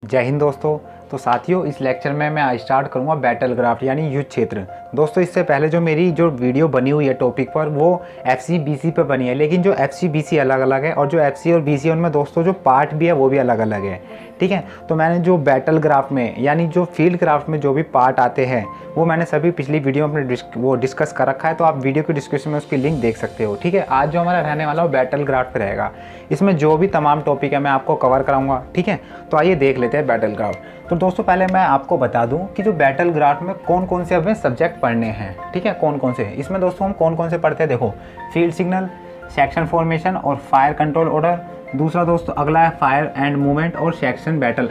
जय हिंद दोस्तों। तो साथियों, इस लेक्चर में मैं स्टार्ट करूंगा बैटल ग्राफ्ट यानी युद्ध क्षेत्र। दोस्तों, इससे पहले जो मेरी वीडियो बनी हुई है टॉपिक पर वो FC BC पे बनी है, लेकिन जो FC BC अलग अलग है और जो FC और BC उनमें दोस्तों जो पार्ट भी है वो भी अलग अलग है। ठीक है, तो मैंने जो बैटल ग्राफ्ट में यानी जो फील्ड क्राफ्ट में जो भी पार्ट आते हैं वो मैंने सभी पिछली वीडियो में अपने डिस्कस कर रखा है, तो आप वीडियो के डिस्क्रिप्शन में उसकी लिंक देख सकते हो। ठीक है, आज जो हमारा रहने वाला वो बैटल ग्राफ्ट पे रहेगा। इसमें जो भी तमाम टॉपिक है मैं आपको कवर कराऊंगा। ठीक है, तो आइए देख लेते हैं बैटल ग्राफ्ट। तो दोस्तों, पहले मैं आपको बता दूं कि जो बैटल ग्राफ्ट में कौन कौन से हमें सब्जेक्ट पढ़ने हैं। ठीक है, कौन कौन से इसमें दोस्तों हम कौन कौन से पढ़ते हैं। देखो, फील्ड सिग्नल, सेक्शन फॉर्मेशन और फायर कंट्रोल ऑर्डर। दूसरा दोस्तों अगला है फायर एंड मूवमेंट और सेक्शन बैटल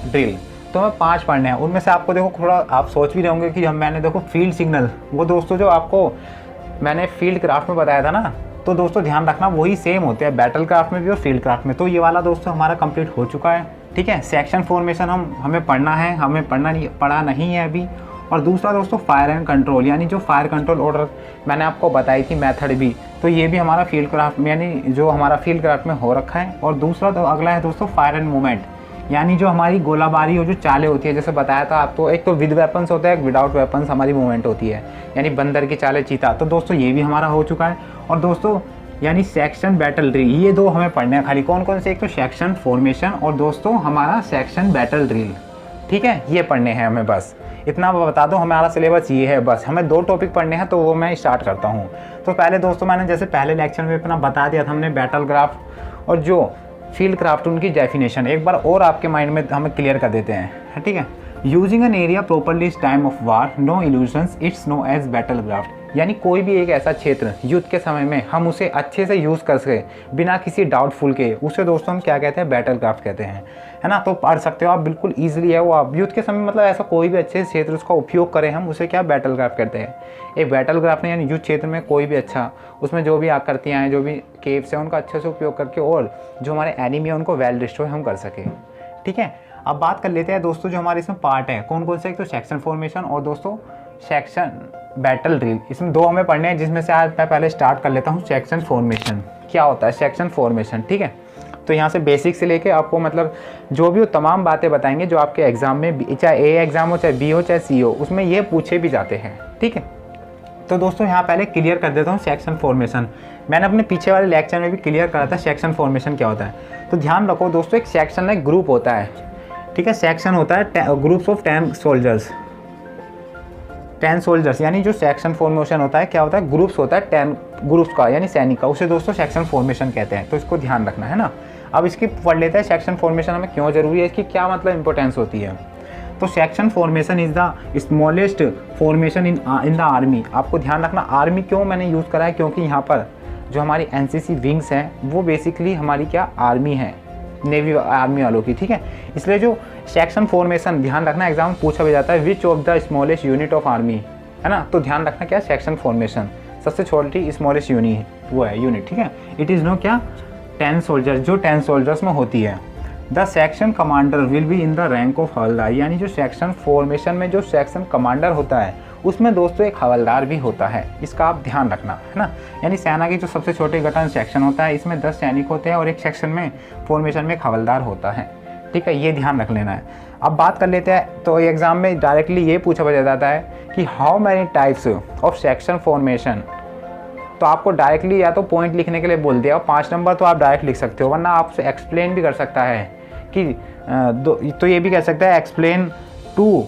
ड्रिल। तो हमें 5 पढ़ने हैं। उनमें से आपको देखो थोड़ा आप सोच भी रहे होंगे कि मैंने देखो फील्ड सिग्नल, वो दोस्तों जो आपको मैंने फील्ड क्राफ्ट में बताया था ना, तो दोस्तों ध्यान रखना वही सेम होते हैं बैटल क्राफ्ट में भी और फील्ड क्राफ्ट में। तो ये वाला दोस्तों हमारा कंप्लीट हो चुका है। ठीक है, सेक्शन फॉर्मेशन हमें पढ़ना है, हमें पढ़ा नहीं है अभी। और दूसरा दोस्तों फायर एंड कंट्रोल यानी जो फायर कंट्रोल ऑर्डर मैंने आपको बताई थी मेथड भी, तो ये भी हमारा फील्ड क्राफ्ट में यानी जो हमारा फील्ड क्राफ्ट में हो रखा है। और दूसरा तो अगला है दोस्तों फायर एंड मूवमेंट यानी जो हमारी गोलाबारी और जो चालें होती है, जैसे बताया था आपको, एक तो विद वेपन्स होता है, एक विदाउट वेपन्स हमारी मूवमेंट होती है, यानी बंदर की चालें, चीता। तो दोस्तों ये भी हमारा हो चुका है। और दोस्तों यानी सेक्शन बैटल ड्रिल, ये 2 हमें पढ़ने हैं खाली। कौन कौन से, एक तो सेक्शन फॉर्मेशन और दोस्तों हमारा सेक्शन बैटल ड्रिल। ठीक है, ये पढ़ने हैं हमें, बस इतना बता दो। हमारा सिलेबस ये है, बस हमें 2 टॉपिक पढ़ने हैं, तो वो मैं स्टार्ट करता हूँ। तो पहले दोस्तों मैंने जैसे पहले लेक्चर में अपना बता दिया था हमने बैटल ग्राफ्ट और जो फील्ड क्राफ्ट उनकी डेफिनेशन एक बार और आपके माइंड में हमें क्लियर कर देते हैं। ठीक है, using an area properly is time of war, no illusions, it's no age battle graft. यानी कोई भी एक ऐसा क्षेत्र युद्ध के समय में हम उसे अच्छे से यूज़ कर सके बिना किसी डाउटफुल के, उसे दोस्तों हम क्या कहते हैं, बैटल ग्राफ्ट कहते हैं। है ना, तो पढ़ सकते हो आप, बिल्कुल ईजिली है वो। आप युद्ध के समय मतलब ऐसा कोई भी अच्छे क्षेत्र उसका उपयोग करें हम, उसे क्या बैटल ग्राफ्ट कहते हैं। एक बैटल ग्राफ्ट ने यानी युद्ध क्षेत्र में कोई भी अच्छा, उसमें जो भी आकृतियाँ हैं, जो भी केव्स हैं, उनका अच्छे से उपयोग करके और जो हमारे एनिमी है उनको वेल डिस्ट्रॉय हम कर सकें। ठीक है, अब बात कर लेते हैं दोस्तों जो हमारे इसमें पार्ट है कौन कौन से। एक तो सेक्शन फॉर्मेशन और दोस्तों सेक्शन बैटल ड्रिल, इसमें 2 हमें पढ़ने हैं, जिसमें से आज मैं पहले स्टार्ट कर लेता हूँ सेक्शन फॉर्मेशन। क्या होता है सेक्शन फॉर्मेशन? ठीक है, तो यहाँ से बेसिक से लेके आपको मतलब जो भी वो तमाम बातें बताएंगे जो आपके एग्जाम में, चाहे A एग्जाम हो, चाहे B हो, चाहे C हो, उसमें ये पूछे भी जाते हैं। ठीक है, तो दोस्तों यहाँ पहले क्लियर कर देता हूँ सेक्शन फॉर्मेशन। मैंने अपने पीछे वाले लेक्चर में भी क्लियर करा था सेक्शन फॉर्मेशन क्या होता है। तो ध्यान रखो दोस्तों, एक सेक्शन है, ग्रुप होता है। ठीक है, सेक्शन होता है ग्रुप्स ऑफ 10 सोल्जर्स, 10 सोल्जर्स। यानी जो सेक्शन फॉर्मेशन होता है क्या होता है, ग्रुप्स होता है 10 ग्रुप्स का यानी सैनिक का, उसे दोस्तों सेक्शन फॉर्मेशन कहते हैं। तो इसको ध्यान रखना है ना। अब इसकी पढ़ लेते हैं सेक्शन फॉर्मेशन हमें क्यों जरूरी है, इसकी क्या मतलब इंपॉर्टेंस होती है। तो section formation is the smallest formation in the army. आपको ध्यान रखना आर्मी क्यों मैंने यूज़ करा है, क्योंकि यहाँ पर जो हमारी NCC विंग्स हैं वो बेसिकली हमारी क्या आर्मी है, नेवी आर्मी वालों की। ठीक है, इसलिए जो सेक्शन फॉर्मेशन ध्यान रखना एग्जाम में पूछा भी जाता है, which of the smallest unit of army, है ना। तो ध्यान रखना क्या सेक्शन फॉर्मेशन सबसे छोटी स्मॉलेस्ट यूनिट वो है यूनिट। ठीक है, इट इज़ नो क्या 10 सोल्जर्स, जो 10 सोल्जर्स में होती है। The section commander will be in the rank of हवलदार, यानी जो सेक्शन फॉर्मेशन में जो सेक्शन कमांडर होता है उसमें दोस्तों एक हवलदार भी होता है, इसका आप ध्यान रखना, है ना। यानी सेना की जो सबसे छोटे गठन सेक्शन होता है, इसमें 10 सैनिक होते हैं और एक सेक्शन में फॉर्मेशन में एक हवलदार होता है। ठीक है, ये ध्यान रख लेना है। अब बात कर लेते हैं, तो एग्जाम में डायरेक्टली ये पूछा जाता है कि how many types of section formation. तो आपको डायरेक्टली या तो पॉइंट लिखने के लिए बोल दिया, 5 नंबर तो आप डायरेक्ट लिख सकते हो, वरना आपसे एक्सप्लेन भी कर सकता है कि तो ये भी कह सकता है explain 2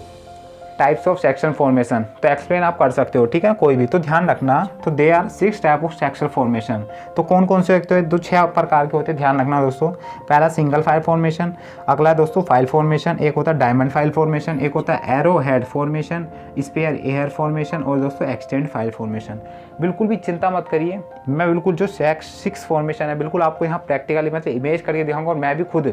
types of section formation, तो एक्सप्लेन आप कर सकते हो। ठीक है, कोई भी। तो ध्यान रखना, तो they are 6 type of section formation. तो कौन कौन से, तो 6 प्रकार के होते हैं, ध्यान रखना दोस्तों। पहला सिंगल फाइल फॉर्मेशन, अगला दोस्तों फाइल फॉर्मेशन, एक होता है डायमंड फाइल फॉर्मेशन, एक होता है arrow head formation, spare air formation और दोस्तों एक्सटेंड फाइल फॉर्मेशन। बिल्कुल भी चिंता मत करिए, मैं बिल्कुल जो 6 फॉर्मेशन है बिल्कुल आपको यहाँ प्रैक्टिकली मतलब इमेज करके दिखाऊंगा और मैं भी खुद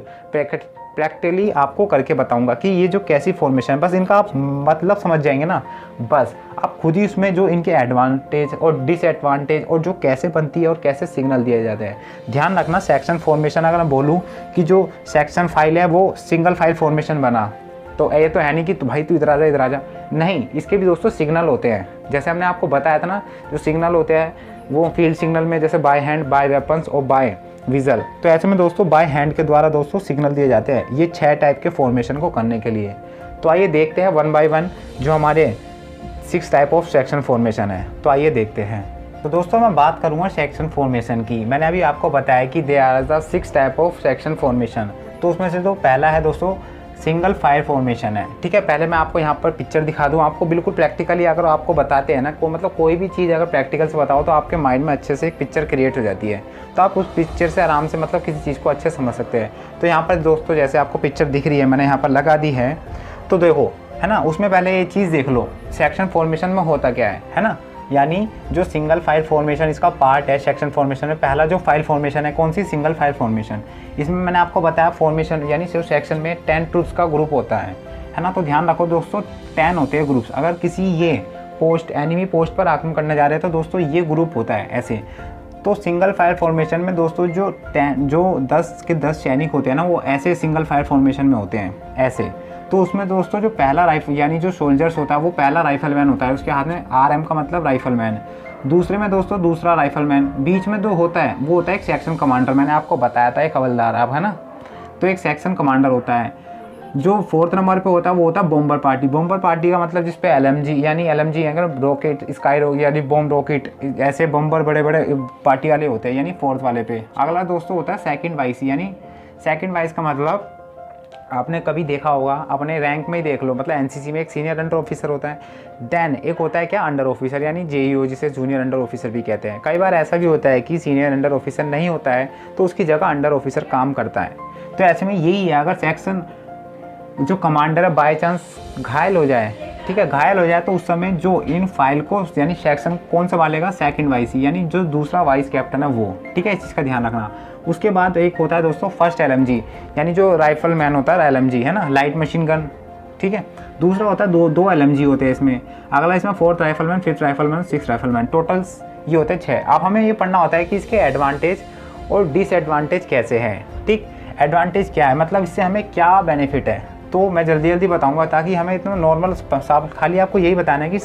प्रैक्टिकली आपको करके बताऊंगा कि ये जो कैसी फॉर्मेशन है, बस इनका आप मतलब समझ जाएंगे ना, बस आप खुद ही उसमें जो इनके एडवांटेज और डिसएडवांटेज और जो कैसे बनती है और कैसे सिग्नल दिए जाते हैं। ध्यान रखना सेक्शन फॉर्मेशन अगर मैं बोलूँ कि जो सेक्शन फाइल है वो सिंगल फाइल फॉर्मेशन बना, तो ये तो है नहीं कि तो भाई तू इधर आ जा, नहीं, इसके भी दोस्तों सिग्नल होते हैं। जैसे हमने आपको बताया था ना, जो सिग्नल होते हैं वो फील्ड सिग्नल में जैसे बाय हैंड, बाय वेपन्स और बाय विजल। तो ऐसे में दोस्तों बाय हैंड के द्वारा दोस्तों सिग्नल दिए जाते हैं ये 6 टाइप के फॉर्मेशन को करने के लिए। तो आइए देखते हैं वन बाय वन जो हमारे 6 टाइप ऑफ सेक्शन फॉर्मेशन है। तो आइए देखते हैं। तो दोस्तों मैं बात करूँगा सेक्शन फॉर्मेशन की। मैंने अभी आपको बताया कि they are the 6 type of section formation. तो उसमें से तो पहला है दोस्तों सिंगल फाइल फॉर्मेशन है। ठीक है, पहले मैं आपको यहाँ पर पिक्चर दिखा दूँ। आपको बिल्कुल प्रैक्टिकली अगर आपको बताते हैं ना मतलब कोई भी चीज़ अगर प्रैक्टिकल से बताओ तो आपके माइंड में अच्छे से एक पिक्चर क्रिएट हो जाती है। तो आप उस पिक्चर से आराम से मतलब किसी चीज़ को अच्छे समझ सकते हैं। तो यहाँ पर दोस्तों जैसे आपको पिक्चर दिख रही है मैंने यहाँ पर लगा दी है, तो देखो है ना, उसमें पहले ये चीज़ देख लो सेक्शन फॉर्मेशन में होता क्या है ना। यानी जो सिंगल फाइल फॉर्मेशन इसका पार्ट है सेक्शन फॉर्मेशन में, पहला जो फाइल फॉर्मेशन है कौन सी, सिंगल फाइल फॉर्मेशन। इसमें मैंने आपको बताया फॉर्मेशन यानी सिर्फ सेक्शन में 10 ट्रूप्स का ग्रुप होता है ना। तो ध्यान रखो दोस्तों 10 होते हैं ग्रुप्स। अगर किसी ये पोस्ट एनिमी पोस्ट पर आक्रमण करने जा रहे हैं तो दोस्तों ये ग्रुप होता है ऐसे। तो सिंगल फाइल फॉर्मेशन में दोस्तों जो 10 के 10 सैनिक होते हैं ना वो ऐसे सिंगल फाइल फॉर्मेशन में होते हैं ऐसे। तो उसमें दोस्तों जो पहला राइफल यानी जो सोल्जर्स होता है वो पहला राइफलमैन होता है, उसके हाथ में RM का मतलब राइफलमैन। दूसरे में दोस्तों दूसरा राइफलमैन, बीच में जो होता है वो होता है एक सेक्शन कमांडर। मैंने आपको बताया था एक हवलदार आप है ना, तो एक सेक्शन कमांडर होता है। जो 4th नंबर पे होता है वो होता है बॉम्बर पार्टी। बॉम्बर पार्टी का मतलब जिसपे LMG यानी LMG अगर रॉकेट स्काई यानी बॉम्ब रॉकेट ऐसे बॉम्बर बड़े बड़े पार्टी वाले होते हैं यानी 4th वाले पे। अगला दोस्तों होता है सेकंड वाइस यानी सेकंड वाइस का मतलब आपने कभी देखा होगा अपने रैंक में ही देख लो, मतलब NCC में एक सीनियर अंडर ऑफिसर होता है, देन एक होता है क्या अंडर ऑफिसर यानी JEO जिसे जूनियर अंडर ऑफिसर भी कहते हैं। कई बार ऐसा भी होता है कि सीनियर अंडर ऑफिसर नहीं होता है तो उसकी जगह अंडर ऑफिसर काम करता है। तो ऐसे में यही है, अगर सेक्शन जो कमांडर है बाई चांस घायल हो जाए, ठीक है, घायल हो जाए तो उस समय जो इन फाइल को यानी सेक्शन कौन संभालेगा, सेकंड वाइस यानी जो दूसरा वाइस कैप्टन है वो। ठीक है, इस चीज़ का ध्यान रखना। उसके बाद एक होता है दोस्तों फर्स्ट LMG यानी जो राइफल मैन होता है LMG है ना, लाइट मशीन गन। ठीक है, दूसरा होता है दो LMG होते हैं इसमें। अगला इसमें 4th rifleman, 5th rifleman, 6th rifleman, total ये होते हैं 6। अब हमें ये पढ़ना होता है कि इसके एडवांटेज और डिसएडवांटेज कैसे हैं। ठीक, एडवांटेज क्या है मतलब इससे हमें क्या बेनिफिट है, तो मैं जल्दी जल्दी बताऊंगा ताकि हमें इतना नॉर्मल खाली आपको यही बताना है कि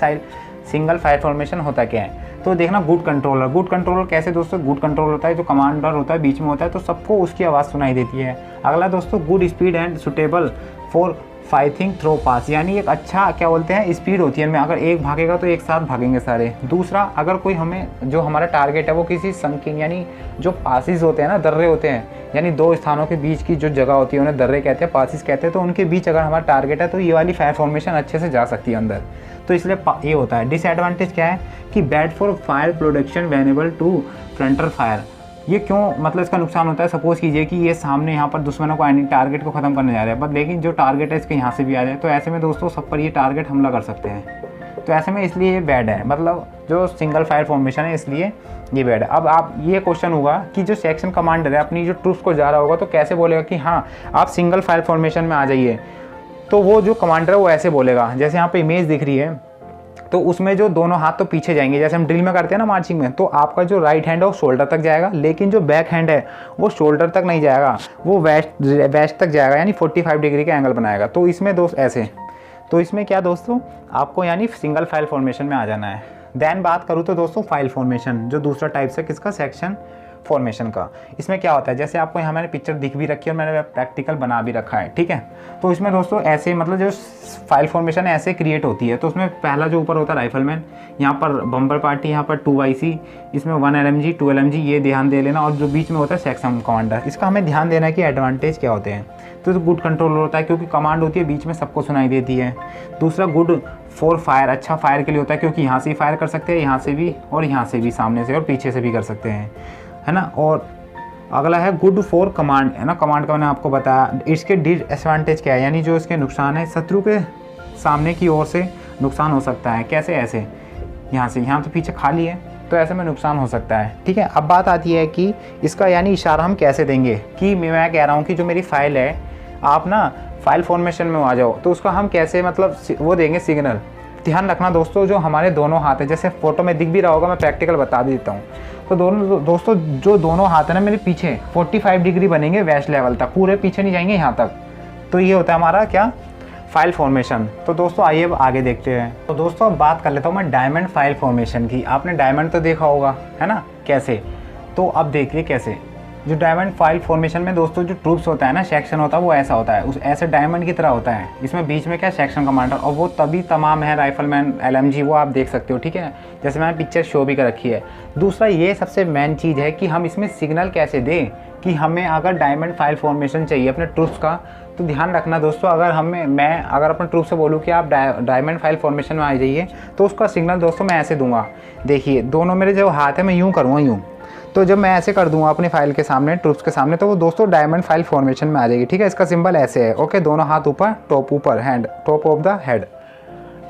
सिंगल फाइल फॉर्मेशन होता क्या है। तो देखना गुड कंट्रोलर। गुड कंट्रोलर कैसे दोस्तों, गुड कंट्रोल होता है जो कमांडर होता है बीच में होता है तो सबको उसकी आवाज़ सुनाई देती है। अगला दोस्तों good speed and suitable for fighting through pass यानी एक अच्छा क्या बोलते हैं स्पीड होती है इनमें, अगर एक भागेगा तो एक साथ भागेंगे सारे। दूसरा अगर कोई हमें जो हमारा टारगेट है वो किसी संकीर्ण यानी जो पासिस होते हैं ना, दर्रे होते हैं यानी 2 स्थानों के बीच की जो जगह होती है उन्हें दर्रे कहते हैं, पासिस कहते हैं। तो उनके बीच अगर हमारा टारगेट है तो ये वाली फायर फॉर्मेशन अच्छे से जा सकती है अंदर, तो इसलिए ये होता है। डिसएडवांटेज क्या है कि bad for fire production vulnerable to frontal fire. ये क्यों मतलब इसका नुकसान होता है, सपोज कीजिए कि ये सामने यहाँ पर दुश्मनों को टारगेट को ख़त्म करने जा रहे हैं बट लेकिन जो टारगेट है इसके यहाँ से भी आ जाए तो ऐसे में दोस्तों सब पर ये टारगेट हमला कर सकते हैं। तो ऐसे में इसलिए ये बैड है, मतलब जो सिंगल फायर फॉर्मेशन है इसलिए ये बैड है। अब आप ये क्वेश्चन होगा कि जो सेक्शन कमांडर है अपनी जो ट्रूप्स को जा रहा होगा तो कैसे बोलेगा कि हाँ आप सिंगल फायर फॉर्मेशन में आ जाइए। तो वो जो कमांडर है वो ऐसे बोलेगा, जैसे यहाँ पे इमेज दिख रही है तो उसमें जो दोनों हाथ तो पीछे जाएंगे जैसे हम ड्रिल में करते हैं ना मार्चिंग में, तो आपका जो राइट हैंड है वो शोल्डर तक जाएगा, लेकिन जो बैक हैंड है वो शोल्डर तक नहीं जाएगा, वो वेस्ट तक जाएगा यानी 45 डिग्री का एंगल बनाएगा। तो इसमें दोस्त ऐसे, तो इसमें क्या दोस्तों आपको यानी सिंगल फाइल फॉर्मेशन में आ जाना है। देन बात करूँ तो दोस्तों फाइल फॉर्मेशन जो दूसरा टाइप है किसका, सेक्शन फॉर्मेशन का। इसमें क्या होता है जैसे आपको यहाँ मैंने पिक्चर दिख भी रखी है और मैंने प्रैक्टिकल बना भी रखा है। ठीक है, तो इसमें दोस्तों ऐसे मतलब जो फाइल फॉर्मेशन है ऐसे क्रिएट होती है। तो उसमें पहला जो ऊपर होता है राइफलमैन, यहाँ पर बम्बर पार्टी, यहाँ पर 2YC, इसमें 1 LMG 2 LMG ये ध्यान दे लेना, और जो बीच में होता है सेक्शन कमांडर। इसका हमें ध्यान देना है कि एडवांटेज क्या होते हैं। तो गुड कंट्रोल होता है क्योंकि कमांड होती है बीच में सबको सुनाई देती है। दूसरा गुड फॉर फायर, अच्छा फायर के लिए होता है क्योंकि यहाँ से ही फायर कर सकते हैं, यहाँ से भी और यहाँ से भी, सामने से और पीछे से भी कर सकते हैं, है ना। और अगला है गुड फॉर कमांड, है ना, कमांड का मैंने आपको बताया। इसके डिसएडवांटेज क्या है यानी जो इसके नुकसान है, शत्रु के सामने की ओर से नुकसान हो सकता है। कैसे, ऐसे यहाँ से, यहाँ तो पीछे खाली है तो ऐसे में नुकसान हो सकता है। ठीक है, अब बात आती है कि इसका यानी इशारा हम कैसे देंगे, कि मैं कह रहा हूँ कि जो मेरी फाइल है आप ना फाइल फॉर्मेशन में आ जाओ, तो उसका हम कैसे मतलब वो देंगे सिग्नल। ध्यान रखना दोस्तों जो हमारे दोनों हाथ है, जैसे फोटो में दिख भी रहा होगा, मैं प्रैक्टिकल बता भी देता हूँ। तो दोस्तों जो दोनों हाथ है ना मेरे पीछे 45 डिग्री बनेंगे वेस्ट लेवल तक, पूरे पीछे नहीं जाएंगे यहाँ तक। तो ये होता है हमारा क्या, फाइल फॉर्मेशन। तो दोस्तों आइए अब आगे देखते हैं। तो दोस्तों अब बात कर लेता हूँ मैं डायमंड फाइल फॉर्मेशन की। आपने डायमंड तो देखा होगा है ना कैसे, तो अब देखिए कैसे। जो डायमंड फाइल फॉर्मेशन में दोस्तों जो ट्रूप्स होता है ना, सेक्शन होता है, वो ऐसा होता है, उस ऐसे डायमंड की तरह होता है। इसमें बीच में क्या सेक्शन कमांडर, और वो तभी तमाम है राइफलमैन, LMG, वो आप देख सकते हो, ठीक है, जैसे मैंने पिक्चर शो भी कर रखी है। दूसरा ये सबसे मेन चीज़ है कि हम इसमें सिग्नल कैसे दें कि हमें अगर डायमंड फाइल फॉर्मेशन चाहिए अपने ट्रूप्स का, तो ध्यान रखना दोस्तों, मैं अगर अपने ट्रूप से बोलूँ कि आप डायमंड फाइल फॉर्मेशन में आ जाइए, तो उसका सिग्नल दोस्तों मैं ऐसे दूंगा। देखिए दोनों मेरे जो हाथ है मैं यूँ करूँगा, यूँ, तो जब मैं ऐसे कर दूंगा अपनी फाइल के सामने, ट्रूप्स के सामने, तो वो दोस्तों डायमंड फाइल फॉर्मेशन में आ जाएगी, ठीक है। इसका सिंबल ऐसे है, ओके, दोनों हाथ ऊपर, टॉप ऊपर, hand top of the head,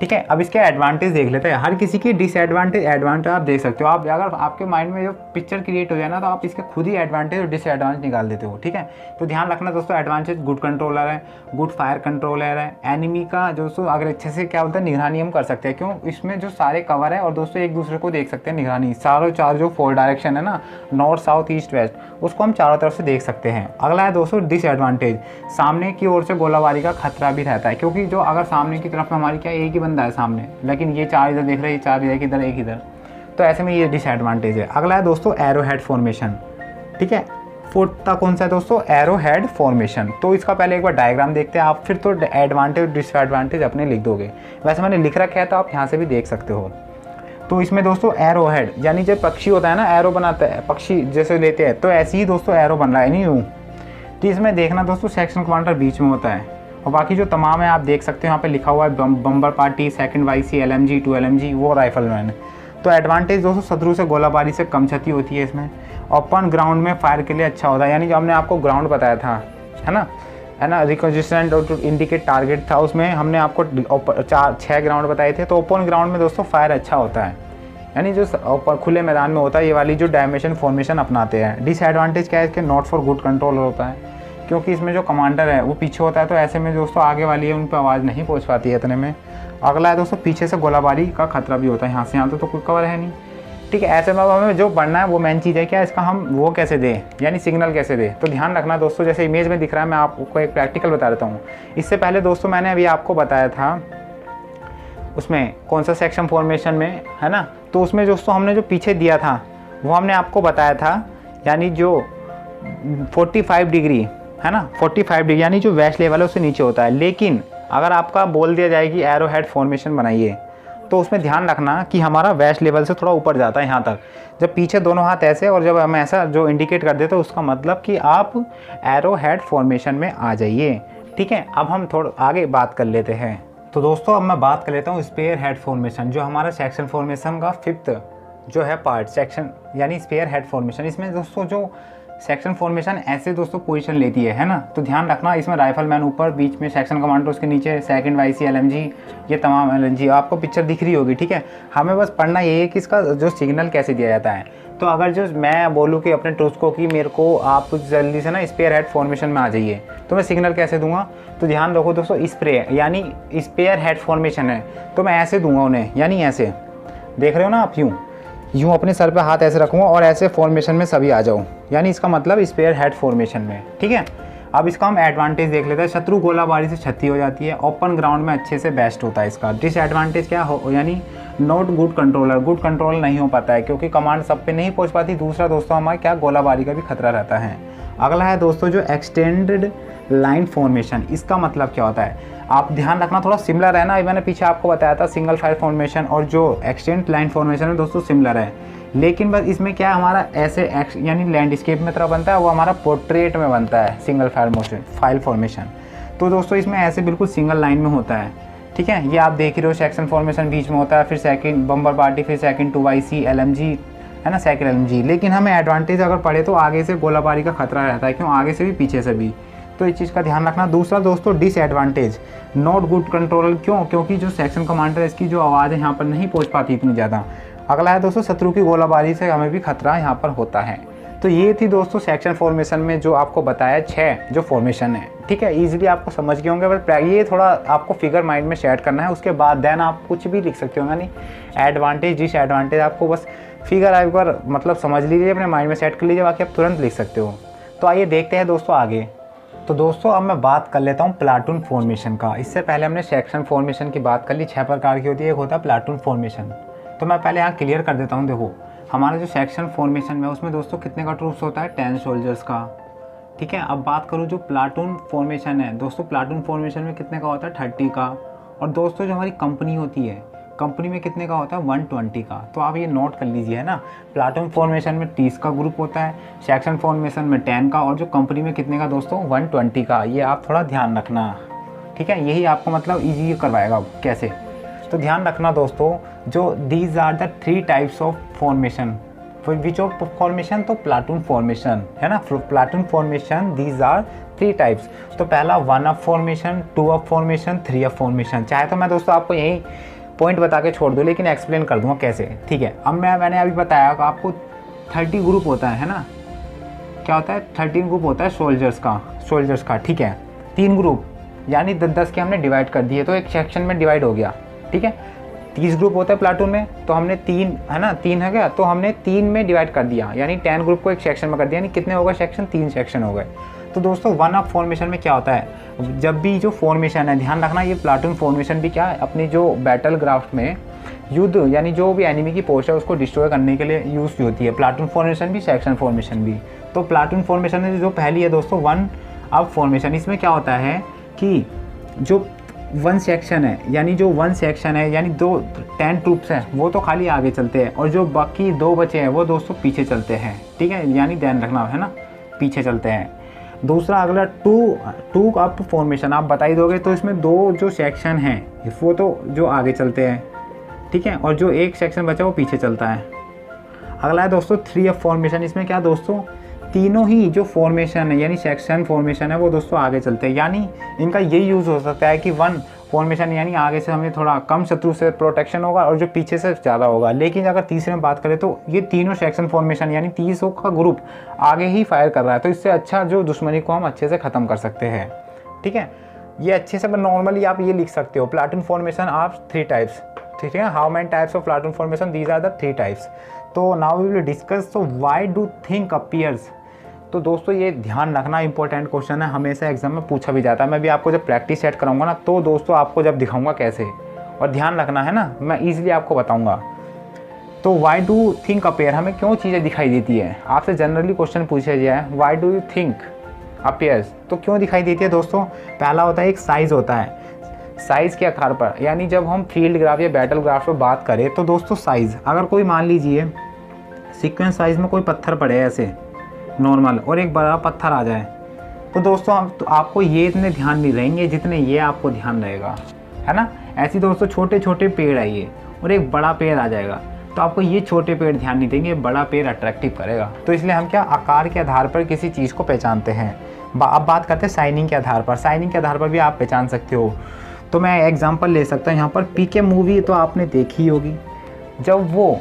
ठीक है। अब इसके एडवांटेज देख लेते हैं। हर किसी की डिसएडवांटेज एडवांटेज आप देख सकते हो। आप अगर आपके माइंड में जो पिक्चर क्रिएट हो जाए ना, तो आप इसके खुद ही एडवांटेज और डिसएडवांटेज निकाल देते हो, ठीक है। तो ध्यान रखना दोस्तों, एडवांटेज गुड कंट्रोलर है, गुड फायर कंट्रोलर है, एनिमी का दोस्तों अगर अच्छे से क्या बोलते हैं निगरानी हम कर सकते हैं, क्यों, इसमें जो सारे कवर है और दोस्तों एक दूसरे को देख सकते हैं निगरानी, चार जो 4 डायरेक्शन है ना, नॉर्थ साउथ ईस्ट वेस्ट, उसको हम चारों तरफ से देख सकते हैं। अगला है दोस्तों डिसएडवांटेज, सामने की ओर से गोलाबारी का खतरा भी रहता है, क्योंकि जो अगर सामने की तरफ हमारी क्या एक ही बंदा है सामने, लेकिन ये 4 इधर देख रहे हैं, 4 एक इधर एक इधर, तो ऐसे में ये डिसएडवांटेज है। अगला है दोस्तों एरो हेड फॉर्मेशन, ठीक है। फोर्थ कौन सा है दोस्तों, एरो हेड फॉर्मेशन। तो इसका पहले एक बार डायग्राम देखते हैं, आप फिर तो एडवांटेज डिसएडवांटेज अपने लिख दोगे, वैसे मैंने लिख रखा है तो आप यहाँ से भी देख सकते हो। तो इसमें दोस्तों एरो हेड, यानी जब पक्षी होता है ना, एरो बनाता है पक्षी जैसे लेते हैं, तो ऐसे ही दोस्तों एरो बन रहा है, नहीं यूँ। तो इसमें देखना दोस्तों सेक्शन कमांडर बीच में होता है, और बाकी जो तमाम है आप देख सकते हो, यहाँ पे लिखा हुआ है bomber party, second YC, LMG, 2 LMG, वो राइफलमैन। तो एडवांटेज दोस्तों शत्रु से गोलाबारी से कम क्षति होती है इसमें। ओपन ग्राउंड में फायर के लिए अच्छा होता है, यानी जो हमने आपको ग्राउंड बताया था, है ना, रिकॉन्जिस्टेंट और इंडिकेट टारगेट था, उसमें हमने आपको 6 ग्राउंड बताए थे। तो ओपन ग्राउंड में दोस्तों फायर अच्छा होता है, यानी जो खुले मैदान में होता है, ये वाली जो डायमेंशन फॉर्मेशन अपनाते हैं। डिसएडवांटेज क्या है इसके, नॉट फॉर गुड कंट्रोल होता है, क्योंकि इसमें जो कमांडर है वो पीछे होता है, तो ऐसे में दोस्तों आगे वाली है उन पर आवाज़ नहीं पहुंच पाती है इतने में। अगला है दोस्तों पीछे से गोलाबारी का खतरा भी होता है, यहाँ से यहाँ तो कोई कवर है नहीं, ठीक है। ऐसे में हमें जो बढ़ना है वो मेन चीज़ है क्या, इसका हम वो कैसे दें, यानी सिग्नल कैसे दें। तो ध्यान रखना दोस्तों, जैसे इमेज में दिख रहा है, मैं आपको एक प्रैक्टिकल बता देता हूँ। इससे पहले दोस्तों मैंने अभी आपको बताया था उसमें कौन सा सेक्शन फॉर्मेशन में, है ना, तो उसमें दोस्तों हमने जो पीछे दिया था वो हमने आपको बताया था, यानी जो 45 डिग्री है ना, 45 डिग्री यानी जो वेस्ट लेवल है उससे नीचे होता है। लेकिन अगर आपका बोल दिया जाए कि एरो हेड फॉर्मेशन बनाइए, तो उसमें ध्यान रखना कि हमारा वेस्ट लेवल से थोड़ा ऊपर जाता है यहाँ तक, जब पीछे दोनों हाथ ऐसे, और जब हम ऐसा जो इंडिकेट कर देते हैं उसका मतलब कि आप एरो हेड फॉर्मेशन में आ जाइए, ठीक है। अब हम थोड़ा आगे बात कर लेते हैं। तो दोस्तों अब मैं बात कर लेता हूँ स्पेयर हेड फॉर्मेशन, जो हमारा सेक्शन फॉर्मेशन का 5th जो है पार्ट, सेक्शन यानी स्पेयर हेड फॉर्मेशन। इसमें दोस्तों जो सेक्शन फॉर्मेशन ऐसे दोस्तों पोजीशन लेती है ना, तो ध्यान रखना, इसमें राइफलमैन ऊपर, बीच में सेक्शन कमांडर, उसके नीचे सेकंड YC, LMG, ये तमाम LMG आपको पिक्चर दिख रही होगी, ठीक है। हमें बस पढ़ना ये है कि इसका जो सिग्नल कैसे दिया जाता है। तो अगर जो मैं बोलूँ कि अपने ट्रूप्स को कि मेरे को आप कुछ जल्दी से ना स्पेयर हेड फॉर्मेशन में आ जाइए, तो मैं सिग्नल कैसे दूंगा, तो ध्यान रखो दोस्तों, स्प्रे यानी स्पेयर हेड फॉर्मेशन है, तो मैं ऐसे दूंगा उन्हें, यानी ऐसे देख रहे हो ना आप, यूँ अपने सर पे हाथ ऐसे रखूँगा और ऐसे फॉर्मेशन में सभी आ जाओ, यानी इसका मतलब स्पेयर हेड फॉर्मेशन में, ठीक है। अब इसका हम एडवांटेज देख लेते हैं। शत्रु गोलाबारी से क्षति हो जाती है, ओपन ग्राउंड में अच्छे से बेस्ट होता है इसका। डिसएडवांटेज क्या हो, यानी not good controller, good control नहीं हो पाता है, क्योंकि कमांड सब पे नहीं पहुंच पाती। दूसरा दोस्तों हमारे क्या गोलाबारी का भी खतरा रहता है। अगला है दोस्तों जो एक्सटेंडेड लाइन फॉर्मेशन, इसका मतलब क्या होता है, आप ध्यान रखना, थोड़ा सिमिलर है ना, मैंने पीछे आपको बताया था सिंगल फायर फॉर्मेशन और जो एक्सटेंड लाइन फॉर्मेशन है दोस्तों सिमिलर है, लेकिन बस इसमें क्या हमारा ऐसे यानी लैंडस्केप में तरह बनता है, वो हमारा पोर्ट्रेट में बनता है सिंगल फायर फॉर्मेशन। तो दोस्तों इसमें ऐसे बिल्कुल सिंगल लाइन में होता है, ठीक है। ये आप देख रहे हो, सेक्शन फॉर्मेशन बीच में होता है, फिर सेकंड बम्बर पार्टी, फिर सेकंड 2 YC, LMG, है ना, सेकंड LMG। लेकिन हमें एडवांटेज अगर पड़े तो आगे से गोलाबारी का खतरा रहता है, क्यों, आगे से भी पीछे से भी, तो इस चीज़ का ध्यान रखना। दूसरा दोस्तों डिसएडवांटेज, नॉट गुड कंट्रोल, क्यों, क्योंकि जो सेक्शन कमांडर है इसकी जो आवाज़ है यहाँ पर नहीं पहुँच पाती इतनी ज़्यादा। अगला है दोस्तों शत्रु की गोलाबारी से हमें भी खतरा यहाँ पर होता है। तो ये थी दोस्तों सेक्शन फॉर्मेशन में जो आपको बताया 6 जो फॉर्मेशन है, ठीक है। इजीली आपको समझ गए होंगे, बट ये थोड़ा आपको फिगर माइंड में सेट करना है, उसके बाद देन आप कुछ भी लिख सकते हो, यानी एडवांटेज डिसएडवांटेज आपको बस फिगर एक बार मतलब समझ लीजिए, अपने माइंड में सेट कर लीजिए, बाकी आप तुरंत लिख सकते हो। तो आइए देखते हैं दोस्तों आगे। तो दोस्तों अब मैं बात कर लेता हूँ प्लाटून फॉर्मेशन का। इससे पहले हमने सेक्शन फॉर्मेशन की बात कर ली, 6 प्रकार की होती है। एक होता है प्लाटून फॉर्मेशन। तो मैं पहले यहाँ क्लियर कर देता हूँ, देखो हमारा जो सेक्शन फॉर्मेशन में उसमें दोस्तों कितने का ट्रूप्स होता है, 10 सोल्जर्स का। ठीक है, अब बात करूँ जो प्लाटून फॉर्मेशन है दोस्तों, प्लाटून फॉर्मेशन में कितने का होता है, 30 का। और दोस्तों जो हमारी कंपनी होती है, कंपनी में कितने का होता है, 120 का। तो आप ये नोट कर लीजिए, है ना। प्लाटून फॉर्मेशन में 30 का ग्रुप होता है, सेक्शन फॉर्मेशन में 10 का, और जो कंपनी में कितने का दोस्तों, 120 का। ये आप थोड़ा ध्यान रखना, ठीक है। यही आपको मतलब ईजी करवाएगा कैसे, तो ध्यान रखना दोस्तों। जो these are the 3 types of formation, which of formation, तो प्लाटून फॉर्मेशन, है ना। Platoon formation these are 3 types. तो पहला 1 up formation, 2 up formation, 3 up formation. चाहे तो मैं दोस्तों आपको यही पॉइंट बता के छोड़ दूँ, लेकिन एक्सप्लेन कर दूँगा कैसे, ठीक है। अब मैंने अभी बताया कि आपको 30 ग्रुप होता है ना, क्या होता है, 13 ग्रुप होता है सोल्जर्स का, ठीक है। 3 ग्रुप यानी 10-10 के हमने डिवाइड कर दिए, तो एक सेक्शन में डिवाइड हो गया, ठीक है। 30 ग्रुप होता है प्लाटून में, तो हमने 3, है ना, 3 है गया, तो हमने 3 में डिवाइड कर दिया, यानी 10 ग्रुप को एक सेक्शन में कर दिया, यानी कितने हो गए सेक्शन, 3 सेक्शन हो गए। तो दोस्तों 1 अप फॉर्मेशन में क्या होता है, जब भी जो फॉर्मेशन है, ध्यान रखना, ये प्लाटून फॉर्मेशन भी क्या है, अपनी जो बैटल ग्राफ्ट में युद्ध यानी जो भी एनिमी की पोस्ट है उसको डिस्ट्रॉय करने के लिए यूज़ होती है, प्लाटून फॉर्मेशन भी, सेक्शन फॉर्मेशन भी। तो प्लाटून फॉर्मेशन में जो पहली है दोस्तों 1 अप फॉर्मेशन, इसमें क्या होता है कि जो 1 सेक्शन है, यानी जो 1 सेक्शन है, यानी 10 ट्रूप्स हैं, वो तो खाली आगे चलते हैं, और जो बाकी 2 बचे हैं वो दोस्तों पीछे चलते हैं, ठीक है। यानी ध्यान रखना, है ना, पीछे चलते हैं। दूसरा अगला 2 अप फॉर्मेशन, आप बता ही दोगे, तो इसमें 2 जो सेक्शन हैं वो तो जो आगे चलते हैं, ठीक है, और जो एक सेक्शन बचा वो पीछे चलता है। अगला है दोस्तों 3 अप फॉर्मेशन, इसमें क्या दोस्तों, तीनों ही जो फॉर्मेशन है यानी सेक्शन फॉर्मेशन है वो दोस्तों आगे चलते हैं, यानी इनका यही यूज़ हो सकता है कि 1 फॉर्मेशन यानी आगे से हमें थोड़ा कम शत्रु से प्रोटेक्शन होगा और जो पीछे से ज़्यादा होगा। लेकिन अगर तीसरे में बात करें तो ये तीनों सेक्शन फॉर्मेशन यानी 30 का ग्रुप आगे ही फायर कर रहा है, तो इससे अच्छा जो दुश्मनी को हम अच्छे से ख़त्म कर सकते हैं, ठीक है। ये अच्छे से नॉर्मली आप ये लिख सकते हो, प्लाटून फॉर्मेशन आर 3 टाइप्स, ठीक है। How many types of platoon formation, these are the 3 types. तो नाउ वी विल डिस्कस, तो व्हाई डू थिंक अपीयर्स। तो दोस्तों ये ध्यान रखना, इंपॉर्टेंट क्वेश्चन है, हमेशा एग्जाम में पूछा भी जाता है। मैं भी आपको जब प्रैक्टिस सेट कराऊंगा ना, तो दोस्तों आपको जब दिखाऊंगा कैसे, और ध्यान रखना, है ना, मैं ईजिली आपको बताऊंगा। तो व्हाई डू थिंक अपीयर, हमें क्यों चीज़ें दिखाई देती है, आपसे जनरली क्वेश्चन पूछा जाए, why do you think appears, तो क्यों दिखाई देती है दोस्तों। पहला होता है एक साइज़ होता है, साइज़ के आधार पर, यानी जब हम फील्ड ग्राफ या बैटल ग्राफ पर बात करें तो दोस्तों साइज़, अगर कोई मान लीजिए सीक्वेंस साइज़ में कोई पत्थर पड़े ऐसे नॉर्मल और एक बड़ा पत्थर आ जाए, तो दोस्तों तो आपको ये इतने ध्यान नहीं रहेंगे जितने ये आपको ध्यान रहेगा, है ना। ऐसे दोस्तों छोटे छोटे पेड़ है ये, और एक बड़ा पेड़ आ जाएगा, तो आपको ये छोटे पेड़ ध्यान नहीं देंगे, बड़ा पेड़ अट्रैक्टिव करेगा। तो इसलिए हम क्या आकार के आधार पर किसी चीज़ को पहचानते हैं। अब बात करते हैं साइनिंग के आधार पर, साइनिंग के आधार पर भी आप पहचान सकते हो। तो मैं एग्जांपल ले सकता हूँ यहाँ पर, पीके मूवी तो आपने देखी होगी, जब वो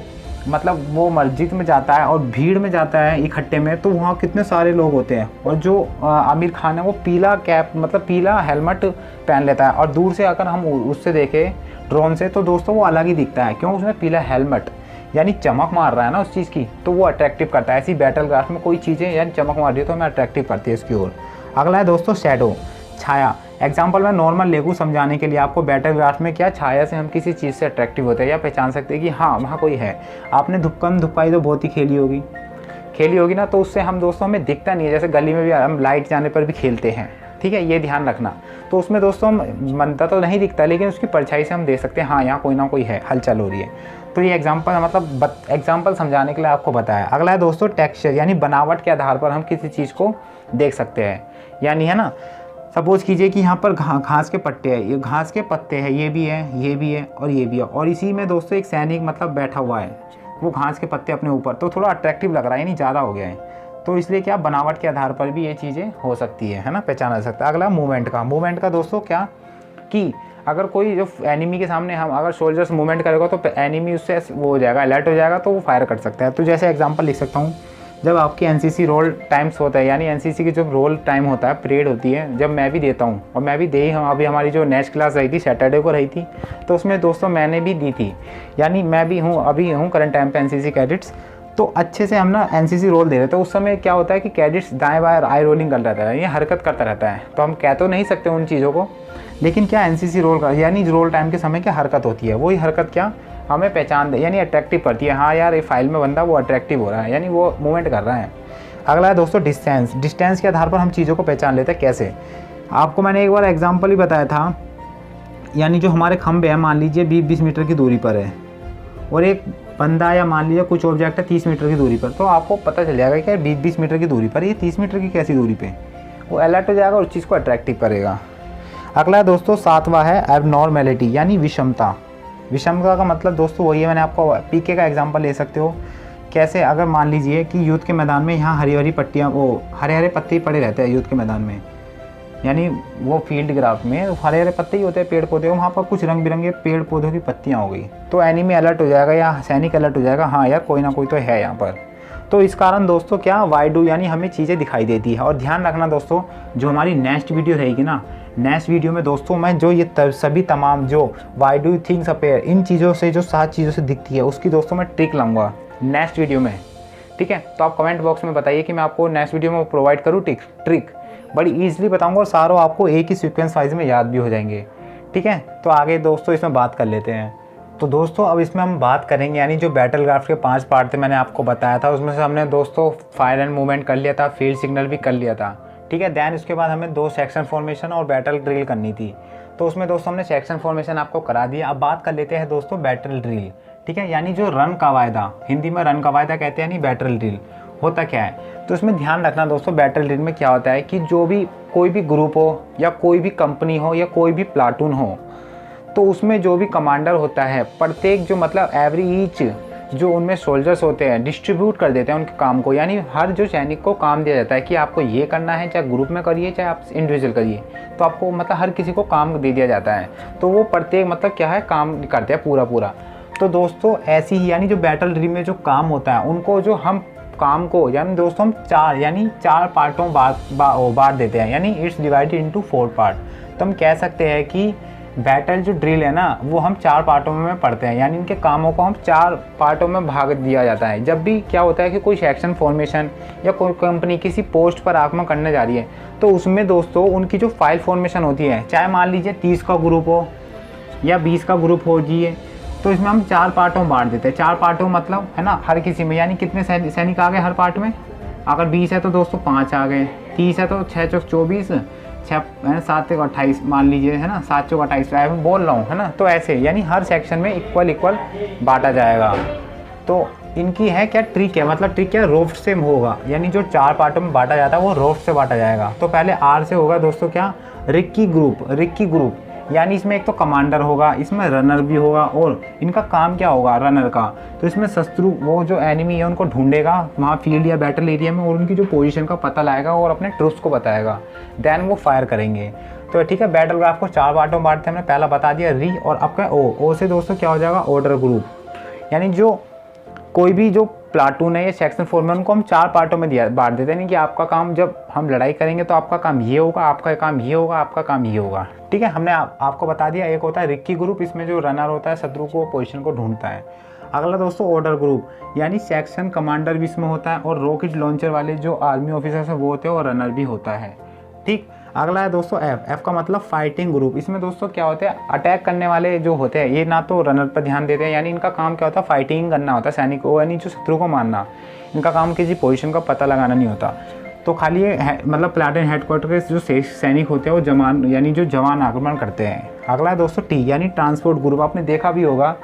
मतलब वो मस्जिद में जाता है और भीड़ में जाता है इकट्ठे में, तो वहाँ कितने सारे लोग होते हैं, और जो आमिर खान है वो पीला कैप मतलब पीला हेलमेट पहन लेता है, और दूर से अगर हम उससे देखें ड्रोन से तो दोस्तों वो अलग ही दिखता है, क्यों, उसमें पीला हेलमेट यानी चमक मार रहा है ना उस चीज़ की, तो वो अट्रैक्टिव करता है। ऐसी बैटल ग्राफ में कोई चीज़ें यानी चमक मार रही है तो हमें अट्रैक्टिव करती है इसकी ओर। अगला है दोस्तों शैडो, छाया। एग्जाम्पल मैं नॉर्मल लेगू समझाने के लिए, आपको बैटल ग्राफ में क्या छाया से हम किसी चीज़ से अट्रैक्टिव होते हैं या पहचान सकते हैं कि हाँ वहाँ कोई है। आपने धुक्कन धुपाई तो बहुत ही खेली होगी ना, तो उससे हम दोस्तों हमें दिखता नहीं है, जैसे गली में भी हम लाइट जाने पर भी खेलते हैं, ठीक है, ये ध्यान रखना। तो उसमें दोस्तों हम मनता तो नहीं दिखता, लेकिन उसकी परछाई से हम देख सकते हैं हाँ यहाँ कोई ना कोई है, हलचल हो रही है। तो ये एग्जाम्पल मतलब एग्जाम्पल समझाने के लिए आपको बताया। अगला है दोस्तों टेक्सचर, यानी बनावट के आधार पर हम किसी चीज़ को देख सकते हैं, यानी है ना, सपोज कीजिए कि यहाँ पर घास के पत्ते हैं, ये घास के पत्ते हैं, ये भी है, ये भी है और ये भी है, और इसी में दोस्तों एक सैनिक मतलब बैठा हुआ है, वो घास के पत्ते अपने ऊपर, तो थोड़ा अट्रैक्टिव लग रहा है, यानी ज़्यादा हो गया है। तो इसलिए क्या बनावट के आधार पर भी ये चीज़ें हो सकती है ना, पहचाना जा सकता है। अगला मूवमेंट का दोस्तों क्या कि अगर कोई जो एनिमी के सामने हम अगर सोल्जर्स मूवमेंट करेगा तो एनिमी उससे वो हो जाएगा, अलर्ट हो जाएगा, तो वो फायर कर सकता है। तो जैसे एग्जांपल लिख सकता हूँ, जब आपकी एनसीसी रोल टाइम्स होता है, यानी एनसीसी की जो रोल टाइम होता है, परेड होती है, जब मैं भी देता हूँ, और मैं भी दे ही हूँ, अभी हमारी जो नेक्स्ट क्लास रही थी सैटरडे को रही थी, तो उसमें दोस्तों मैंने भी दी थी, यानी मैं भी हूँ, अभी हूँ करंट टाइम पे एनसीसी कैडेट्स। तो अच्छे से हम ना एनसीसी रोल दे रहे थे, उस समय क्या होता है कि कैडेट्स दाएं बाएं आई रोलिंग कर रहता है, ये हरकत करता रहता है, तो हम कह तो नहीं सकते उन चीज़ों को, लेकिन क्या एनसीसी रोल का यानी रोल टाइम के समय क्या हरकत होती है, वही हरकत क्या हमें पहचान दे, यानी अट्रैक्टिव करती है। हाँ यार, ये फाइल में बंदा वो अट्रैक्टिव हो रहा है, यानी वो मूवमेंट कर रहा है। अगला है दोस्तों डिस्टेंस। डिस्टेंस के आधार पर हम चीज़ों को पहचान लेते हैं। कैसे? आपको मैंने एक बार एग्जाम्पल ही बताया था, यानी जो हमारे खंभे हैं मान लीजिए 20-20 मीटर की दूरी पर है, और एक बंदा या मान लीजिए कुछ ऑब्जेक्ट है 30 मीटर की दूरी पर, तो आपको पता चल जाएगा कि 20-20 मीटर की दूरी पर, ये 30 मीटर की कैसी दूरी पे, वो अलर्ट हो जाएगा और उस चीज़ को अट्रैक्टिव करेगा। अगला है दोस्तों 7वां है एबनॉर्मेलिटी, यानी विषमता। विषमता का मतलब दोस्तों वही है, मैंने आपको पीके का एग्जाम्पल ले सकते हो। कैसे? अगर मान लीजिए कि युद्ध के मैदान में यहाँ हरी हरी पट्टियाँ, वो हरे हरे पत्ते पड़े रहते हैं युद्ध के मैदान में, यानी वो फील्ड ग्राफ में हरे हरे पत्ते ही होते हैं, पेड़ पौधे, वहाँ पर कुछ रंग बिरंगे पेड़ पौधों की पत्तियाँ हो गई, तो एनिमी अलर्ट हो जाएगा या सैनिक अलर्ट हो जाएगा, हाँ यार कोई ना कोई तो है यहाँ पर। तो इस कारण दोस्तों क्या वाई डू, यानी हमें चीज़ें दिखाई देती है। और ध्यान रखना दोस्तों, जो हमारी नेक्स्ट वीडियो रहेगी ना, नेक्स्ट वीडियो में दोस्तों मैं जो ये सभी तमाम जो वाई डू थिंग्स अपेयर, इन चीज़ों से जो 7 चीज़ों से दिखती है, उसकी दोस्तों मैं ट्रिक लाऊंगा नेक्स्ट वीडियो में। ठीक है, तो आप कमेंट बॉक्स में बताइए कि मैं आपको नेक्स्ट वीडियो में प्रोवाइड करूँ ट्रिक। बड़ी ईजिली बताऊंगा और सारों आपको एक ही सीक्वेंस वाइज में याद भी हो जाएंगे। ठीक है, तो आगे दोस्तों इसमें बात कर लेते हैं। तो दोस्तों अब इसमें हम बात करेंगे, यानी जो बैटल ग्राफ के 5 पार्ट थे मैंने आपको बताया था, उसमें से हमने दोस्तों फायर एंड मूवमेंट कर लिया था, फील्ड सिग्नल भी कर लिया था। ठीक है, देन उसके बाद हमें 2 सेक्शन फॉर्मेशन और बैटल ड्रिल करनी थी, तो उसमें दोस्तों हमने सेक्शन फॉर्मेशन आपको करा दिया। अब बात कर लेते हैं दोस्तों बैटल ड्रिल। ठीक है, यानी जो रन कवायदा, हिंदी में रन कवायदा कहते हैं, यानी बैटल ड्रिल होता क्या है। तो इसमें ध्यान रखना दोस्तों, बैटल ड्रिल में क्या होता है कि जो भी कोई भी ग्रुप हो या कोई भी कंपनी हो या कोई भी प्लाटून हो, तो उसमें जो भी कमांडर होता है, प्रत्येक जो मतलब एवरी ईच जो उनमें सोल्जर्स होते हैं डिस्ट्रीब्यूट कर देते हैं उनके काम को, यानी हर जो सैनिक को काम दिया जाता है कि आपको ये करना है, चाहे ग्रुप में करिए चाहे आप इंडिविजुअल करिए, तो आपको मतलब हर किसी को काम दे दिया जाता है, तो वो प्रत्येक मतलब क्या है काम करते हैं पूरा। तो दोस्तों ऐसी ही, यानी जो बैटल ड्रिल में जो काम होता है उनको जो हम काम को, यानी दोस्तों हम 4 पार्टों बांट देते हैं, यानी इट्स डिवाइडेड इनटू 4 पार्ट। तो हम कह सकते हैं कि बैटल जो ड्रिल है ना, वो हम 4 पार्टों में पढ़ते हैं, यानी इनके कामों को हम 4 पार्टों में भाग दिया जाता है। जब भी क्या होता है कि कोई सेक्शन फॉर्मेशन या कोई कंपनी किसी पोस्ट पर आक्रमण करने जा रही है, तो उसमें दोस्तों उनकी जो फाइल फॉर्मेशन होती है, चाहे मान लीजिए 30 का ग्रुप हो या 20 का ग्रुप हो जी, तो इसमें हम 4 पार्टों में बांट देते हैं। 4 पार्टों मतलब है ना, हर किसी में, यानी कितने सैनिक आ गए हर पार्ट में। अगर 20 है तो दोस्तों 5 आ गए, 30 है तो 6 चौक 24, 7 चौक 28 मान लीजिए, है ना, 7 चौक 28 मैं बोल रहा हूँ, है ना। तो ऐसे यानी हर सेक्शन में इक्वल बांटा जाएगा। तो इनकी है क्या ट्रिक है, मतलब ट्रिक क्या, रोफ्ट से होगा, यानी जो 4 पार्टों में बांटा जाता है वो रोफ्ट से बांटा जाएगा। तो पहले आर से होगा दोस्तों क्या, रिक्की ग्रुप, यानी इसमें एक तो कमांडर होगा, इसमें रनर भी होगा, और इनका काम क्या होगा रनर का, तो इसमें शत्रु वो जो एनिमी है उनको ढूंढेगा वहाँ फील्ड या बैटल एरिया में, और उनकी जो पोजीशन का पता लगाएगा और अपने ट्रूप्स को बताएगा, देन वो फायर करेंगे। तो ठीक है, बैटल ग्राफ को 4 पार्टों में बांटते हैं, हमने पहला बता दिया री, और आपका ओ से दोस्तों क्या हो जाएगा ऑर्डर ग्रुप, यानी जो कोई भी जो प्लाटून है या सेक्शन फॉर्मेशन उनको हम 4 पार्टों में बांट देते हैं, नहीं कि आपका काम जब हम लड़ाई करेंगे तो आपका काम ये होगा, आपका काम ये होगा, आपका काम ये होगा। ठीक है, हमने आपको बता दिया। एक होता है रिक्की ग्रुप, इसमें जो रनर होता है शत्रु को पोजीशन को ढूंढता है। अगला दोस्तों ऑर्डर ग्रुप, यानी सेक्शन कमांडर भी इसमें होता है, और रॉकेट लॉन्चर वाले जो आर्मी ऑफिसर्स हैं वो होते हैं, और रनर भी होता है। ठीक, अगला है दोस्तों एफ का मतलब फाइटिंग ग्रुप। इसमें दोस्तों क्या होते हैं, अटैक करने वाले जो होते हैं ये ना तो रनर पर ध्यान देते हैं, यानी इनका काम क्या होता है फाइटिंग करना होता है सैनिक को, यानी जो शत्रु को मारना, इनका काम किसी पोजीशन का पता लगाना नहीं होता। तो खाली ये मतलब प्लाटून हेडक्वार्टर के जो सैनिक होते हैं वो जवान आक्रमण करते हैं। अगला है दोस्तों टी, यानी ट्रांसपोर्ट ग्रुप। आपने देखा भी होगा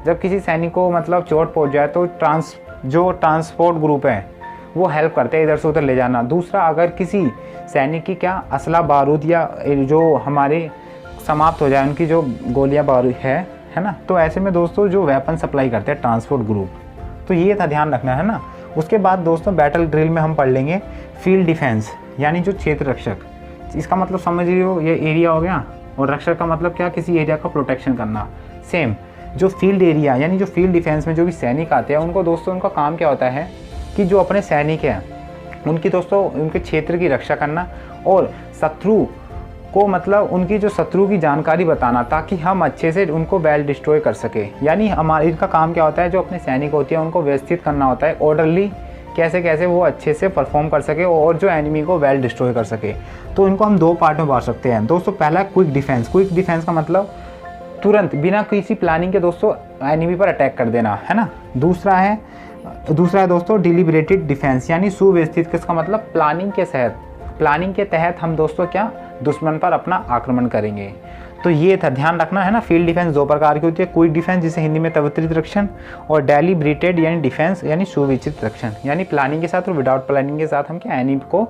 जब किसी सैनिक को मतलब चोट पहुँच जाए तो ट्रांसपोर्ट ग्रुप है वो हेल्प करते हैं इधर से उधर ले जाना। दूसरा, अगर किसी सैनिक की क्या असला बारूद या जो हमारे समाप्त हो जाए उनकी जो गोलियां बारूद है ना, तो ऐसे में दोस्तों जो वेपन सप्लाई करते हैं ट्रांसपोर्ट ग्रुप। तो ये था, ध्यान रखना है ना। उसके बाद दोस्तों बैटल ड्रिल में हम पढ़ लेंगे फील्ड डिफेंस, यानी जो क्षेत्र रक्षक। इसका मतलब समझ रही हो, ये एरिया हो गया, और रक्षक का मतलब क्या, किसी एरिया का प्रोटेक्शन करना। सेम जो फील्ड एरिया, यानी जो फील्ड डिफेंस में जो भी सैनिक आते हैं उनको दोस्तों उनका काम क्या होता है कि जो अपने सैनिक हैं उनकी दोस्तों उनके क्षेत्र की रक्षा करना, और शत्रु को मतलब उनकी जो शत्रु की जानकारी बताना, ताकि हम अच्छे से उनको वेल डिस्ट्रॉय कर सके। यानी हमारे इनका काम क्या होता है, जो अपने सैनिक होती है उनको व्यवस्थित करना होता है, ऑर्डरली कैसे वो अच्छे से परफॉर्म कर सके और जो एनिमी को वेल डिस्ट्रॉय कर सके। तो इनको हम 2 पार्ट में बांट सकते हैं दोस्तों। पहला क्विक डिफेंस का मतलब तुरंत बिना किसी प्लानिंग के दोस्तों एनिमी पर अटैक कर देना, है ना। दूसरा है दोस्तों डिलिबरेटेड डिफेंस, यानी सुव्यवस्थित, किसका मतलब प्लानिंग के तहत हम दोस्तों क्या दुश्मन पर अपना आक्रमण करेंगे। तो ये था, ध्यान रखना, है ना। फील्ड डिफेंस दो प्रकार की होती है, क्विक डिफेंस जिसे हिंदी में त्वरित रक्षण, और डेलिब्रेटेड यानी डिफेंस यानी सुविचारित रक्षण, यानी प्लानिंग के साथ और विदाउट प्लानिंग के साथ हम क्या एनिमी को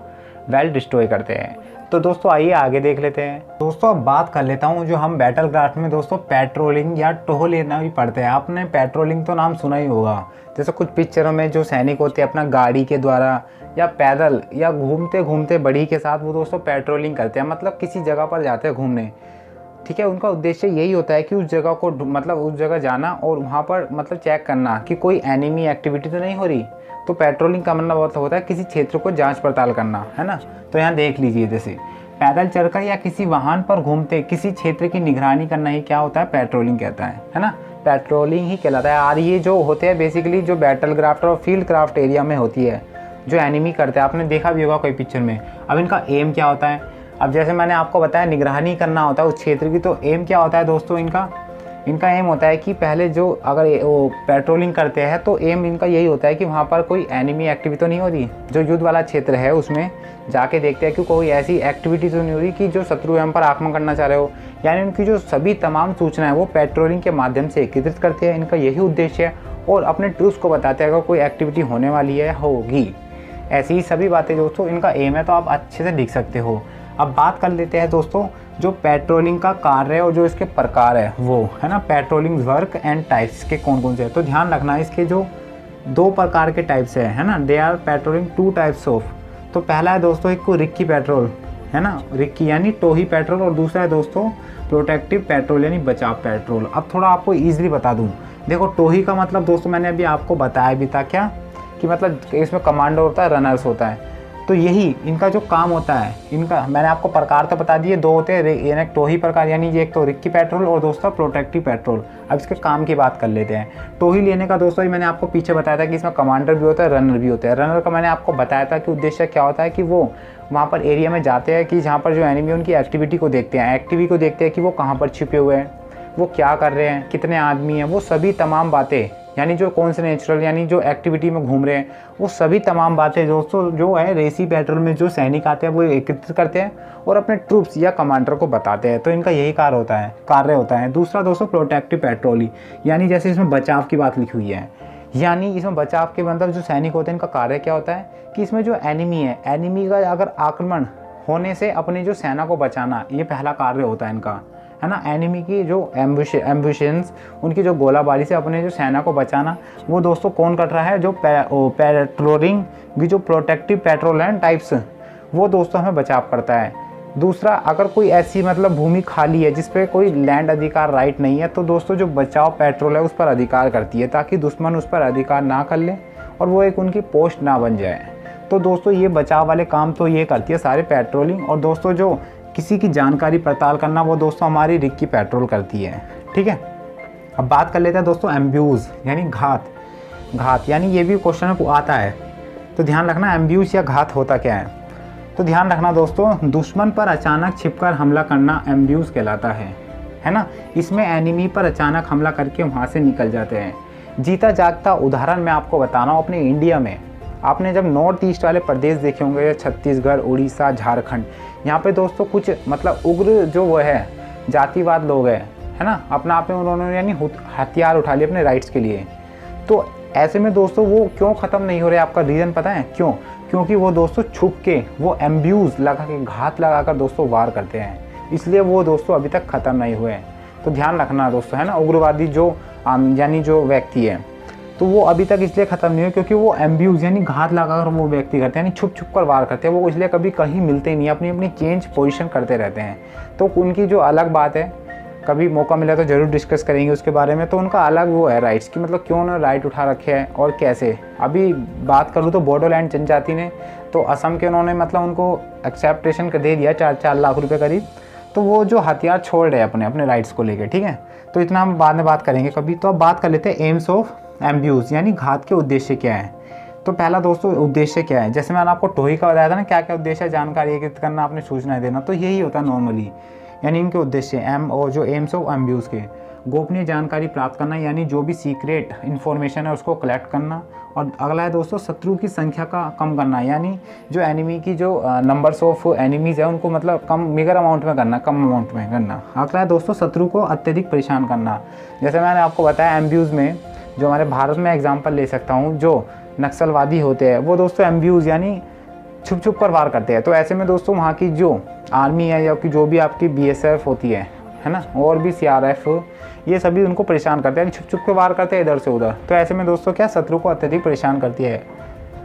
वेल डिस्ट्रॉय करते हैं। तो दोस्तों आइए आगे देख लेते हैं। दोस्तों अब बात कर लेता हूँ जो हम बैटल ग्राफ्ट में दोस्तों पेट्रोलिंग या टोह लेना भी पढ़ते हैं। आपने पेट्रोलिंग तो नाम सुना ही होगा, जैसे कुछ पिक्चरों में जो सैनिक होते हैं अपना गाड़ी के द्वारा या पैदल या घूमते घूमते बड़ी के साथ वो दोस्तों पेट्रोलिंग करते हैं, मतलब किसी जगह पर जाते हैं घूमने, ठीक है। उनका उद्देश्य यही होता है कि उस जगह को मतलब उस जगह जाना और वहाँ पर मतलब चेक करना कि कोई एनिमी एक्टिविटी तो नहीं हो रही। तो पेट्रोलिंग का मतलब होता है किसी क्षेत्र को जांच पड़ताल करना, है ना। तो यहाँ देख लीजिए, जैसे पैदल चलकर या किसी वाहन पर घूमते किसी क्षेत्र की निगरानी करना ही क्या होता है, पेट्रोलिंग कहता है ना। पेट्रोलिंग ही कहलाता है। और ये जो होते हैं बेसिकली जो बैटल क्राफ्ट और फील्ड क्राफ्ट एरिया में होती है, जो एनिमी करते हैं, आपने देखा भी होगा कोई पिक्चर में। अब इनका एम क्या होता है, अब जैसे मैंने आपको बताया निगरानी करना होता है उस क्षेत्र की, तो एम क्या होता है दोस्तों, इनका एम होता है कि पहले जो अगर वो पेट्रोलिंग करते हैं तो एम इनका यही होता है कि वहाँ पर कोई एनिमी एक्टिविटी तो नहीं हो रही, जो युद्ध वाला क्षेत्र है उसमें जाके देखते हैं कि कोई ऐसी एक्टिविटी तो नहीं हो रही कि जो शत्रु हम पर आक्रमण करना चाह रहे हो। यानी उनकी जो सभी तमाम सूचनाएं वो पेट्रोलिंग के माध्यम से एकत्रित करते हैं, इनका यही उद्देश्य है, और अपने ट्रूप्स को बताते हैं अगर कोई एक्टिविटी होने वाली है होगी। ऐसी ही सभी बातें दोस्तों इनका एम है, तो आप अच्छे से लिख सकते हो। अब बात कर लेते हैं दोस्तों जो पेट्रोलिंग का कार्य है और जो इसके प्रकार है वो, है ना। पेट्रोलिंग वर्क एंड टाइप्स के कौन कौन से हैं, तो ध्यान रखना इसके जो दो प्रकार के टाइप्स है ना। They are patrolling two types of. तो पहला है दोस्तों एक को रिक्की पेट्रोल, है ना, रिक्की यानी टोही पेट्रोल, और दूसरा है दोस्तों प्रोटेक्टिव पेट्रोल यानी बचाव पेट्रोल। अब थोड़ा आपको ईजिली बता दूँ, देखो टोही का मतलब दोस्तों मैंने अभी आपको बताया भी था क्या, कि मतलब इसमें कमांडो होता है, रनर्स होता है। तो यही इनका जो काम होता है, इनका मैंने आपको प्रकार तो बता दिए, दो होते हैं टोही प्रकार, यानी ये एक तो रिक्की पेट्रोल और दोस्तों प्रोटेक्टिव पेट्रोल। अब इसके काम की बात कर लेते हैं। टोही लेने का दोस्तों मैंने आपको पीछे बताया था कि इसमें कमांडर भी होता है, रनर भी होता है। रनर का मैंने आपको बताया था कि उद्देश्य क्या होता है कि वो वहाँ पर एरिया में जाते हैं कि जहाँ पर जो एनिमी उनकी एक्टिविटी को देखते हैं कि वो कहाँ पर छिपे हुए हैं, वो क्या कर रहे हैं, कितने आदमी हैं, वो सभी तमाम बातें, यानी जो कौन से नेचुरल यानी जो एक्टिविटी में घूम रहे हैं, वो सभी तमाम बातें दोस्तों जो है रेसी पेट्रोल में जो सैनिक आते हैं वो एकत्रित करते हैं और अपने ट्रूप्स या कमांडर को बताते हैं। तो इनका यही कार्य होता है। दूसरा दोस्तों प्रोटेक्टिव पेट्रोल, यानी जैसे इसमें बचाव की बात लिखी हुई है, यानी इसमें बचाव के मतलब जो सैनिक होते हैं इनका कार्य क्या होता है कि इसमें जो एनिमी है, एनिमी का अगर आक्रमण होने से अपनी जो सेना को बचाना, ये पहला कार्य होता है इनका, है ना। एनिमी की जो एम्बिशंस उनकी जो गोलाबारी से अपने जो सेना को बचाना, वो दोस्तों कौन कर रहा है, जो पेट्रोलिंग की जो प्रोटेक्टिव पेट्रोल है टाइप्स, वो दोस्तों हमें बचाव करता है। दूसरा, अगर कोई ऐसी मतलब भूमि खाली है जिस पे कोई लैंड अधिकार राइट नहीं है, तो दोस्तों जो बचाव पेट्रोल है उस पर अधिकार करती है, ताकि दुश्मन उस पर अधिकार ना कर ले और वो एक उनकी पोस्ट ना बन जाए। तो दोस्तों ये बचाव वाले काम तो ये करती है सारे पेट्रोलिंग। और दोस्तों जो किसी की जानकारी पड़ताल करना, वो दोस्तों हमारी रिक्की पेट्रोल करती है, ठीक है। अब बात कर लेते हैं दोस्तों एम्ब्यूज यानी घात, यानी ये भी क्वेश्चन में आता है, तो ध्यान रखना एम्ब्यूज या घात होता क्या है। तो ध्यान रखना दोस्तों, दुश्मन पर अचानक छिपकर हमला करना एम्ब्यूज कहलाता है ना। इसमें एनिमी पर अचानक हमला करके वहाँ से निकल जाते हैं। जीता जागता उदाहरण मैं आपको बता रहा हूँ अपने इंडिया में। आपने जब नॉर्थ ईस्ट वाले प्रदेश देखे होंगे, छत्तीसगढ़, उड़ीसा, झारखंड, यहाँ पे दोस्तों कुछ मतलब उग्र जो वो है जातिवाद लोग हैं, है ना, अपना आप में उन्होंने यानी हथियार उठा लिए अपने राइट्स के लिए। तो ऐसे में दोस्तों वो क्यों ख़त्म नहीं हो रहे, आपका रीज़न पता है क्यों? क्योंकि वो दोस्तों छुप के वो एम्ब्यूज लगा के घात लगाकर दोस्तों वार करते हैं, इसलिए वो दोस्तों अभी तक ख़त्म नहीं हुए। तो ध्यान रखना दोस्तों, है ना। उग्रवादी जो यानी जो व्यक्ति है, तो वो अभी तक इसलिए ख़त्म नहीं हुए क्योंकि वो एम्ब्यूज यानी घात लगाकर वो व्यक्ति करते हैं, यानी छुप छुप कर वार करते हैं। वो इसलिए कभी कहीं मिलते नहीं, अपनी अपनी चेंज पोजीशन करते रहते हैं। तो उनकी जो अलग बात है, कभी मौका मिला तो ज़रूर डिस्कस करेंगे उसके बारे में। तो उनका अलग वो है राइट्स की, मतलब क्यों उन्होंने राइट उठा रखे हैं और कैसे। अभी बात करूँ तो बोडोलैंड जनजाति ने तो असम के उन्होंने मतलब उनको एक्सेप्टेशन दे दिया 4 लाख रुपये करीब। तो वो जो हथियार छोड़ रहे हैं अपने अपने राइट्स को लेकर, ठीक है। तो इतना हम बाद में बात करेंगे कभी। तो अब बात कर लेते हैं एम्स ऑफ एम्ब्यूज यानी घात के उद्देश्य क्या है। तो पहला दोस्तों उद्देश्य क्या है, जैसे मैंने आपको टोही का बताया था ना, क्या क्या उद्देश्य है, जानकारी एकत्रित करना, अपनी सूचनाएं देना, तो यही होता है नॉर्मली, यानी इनके उद्देश्य जो एम्स ऑफ एम्ब्यूज के। गोपनीय जानकारी प्राप्त करना, यानी जो भी सीक्रेट इन्फॉर्मेशन है उसको कलेक्ट करना। और अगला है दोस्तों शत्रु की संख्या का कम करना, यानी जो एनिमी की जो नंबर्स ऑफ एनिमीज़ है उनको मतलब कम मेगर अमाउंट में करना, कम अमाउंट में करना। अगला है दोस्तों शत्रु को अत्यधिक परेशान करना। जैसे मैंने आपको बताया एमबीयूज़ में, जो हमारे भारत में एग्जाम्पल ले सकता हूँ, जो नक्सलवादी होते हैं वो दोस्तों एमबीयूज़ यानी छुप छुप कर वार करते हैं। तो ऐसे में दोस्तों वहाँ की जो आर्मी है या कि जो भी आपकी बीएसएफ होती है ना, और भी सीआरएफ, ये सभी उनको परेशान करते हैं, छुप छुप के वार करते हैं इधर से उधर। तो ऐसे में दोस्तों क्या शत्रु को अत्यधिक परेशान करती है।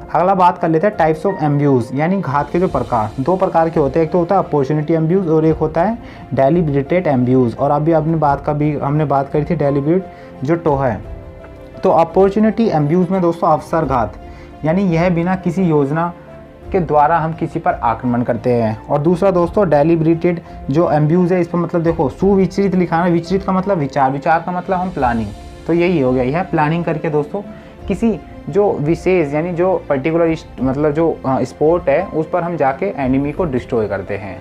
अगला बात कर लेते हैं टाइप्स ऑफ एम्ब्यूज़, यानी घात के जो प्रकार, दो प्रकार के होते हैं। एक तो होता है अपॉर्चुनिटी एम्ब्यूज़ और एक होता है डेलिब्रेटेड एम्ब्यूज़। और अभी हमने बात करी थी डेलिब्रेट जो टोहा है। तो अपॉर्चुनिटी एम्ब्यूज़ में दोस्तों अवसर घात, यानी यह बिना किसी योजना के द्वारा हम किसी पर आक्रमण करते हैं। और दूसरा दोस्तों डेलिब्रेटेड जो एम्ब्यूज़ है, इस पर मतलब देखो सुविचरित लिखा है, विचरित का मतलब विचार, विचार का मतलब हम प्लानिंग, तो यही हो गया, यह प्लानिंग करके दोस्तों किसी जो विशेष यानी जो पर्टिकुलर मतलब जो स्पोर्ट है उस पर हम जाके एनिमी को डिस्ट्रॉय करते हैं।